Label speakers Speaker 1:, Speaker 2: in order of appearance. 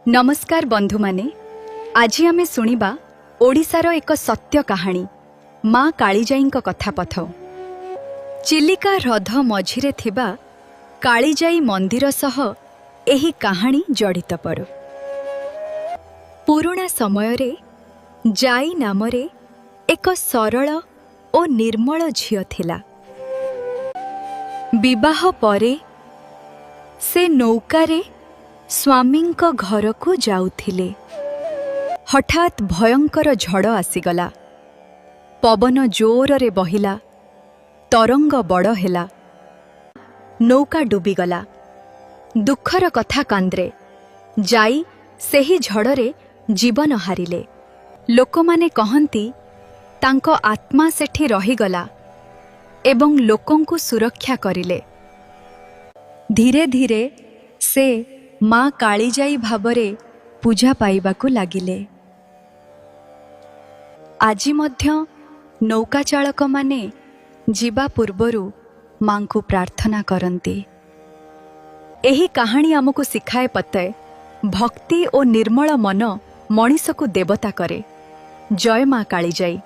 Speaker 1: नमस्कार बंधु माने, आज आमे सुनिबा ओडिशार एक सत्य कहानी माँ कालीजाईଙ୍କ कथा पथ। चिलिका ह्रद मझिरे थिबा कालीजाई मंदिर सह एही कहानी जड़ित पर। पुरुणा समय रे जाई नामरे एक सरल ओ निर्मल झियो थिला। विवाह परे से नौकारे स्वामींको घर को जाउथिले। हठात भयंकर झड़ आसीगला। पवन जोर रे बहिला, तरंग बड़ हेला, नौका डूबीगला। दुखर कथा कांद्रे जाई सेही झड़रे जीवन हारिले। लोकमाने कहंती तांको आत्मा सेठी रहीगला एवं लोकंकु सुरक्षा करिले। धीरे धीरे से माँ कालीजाई भावरे पूजा पाइबाकु लागिले। आजि मध्य नौका चालक माने जीवा पूर्वरु माँ को प्रार्थना करंती। एही कहानी आमको सिखाए पते भक्ति और निर्मल मन मनीष को देवता करे। जय माँ कालीजाई।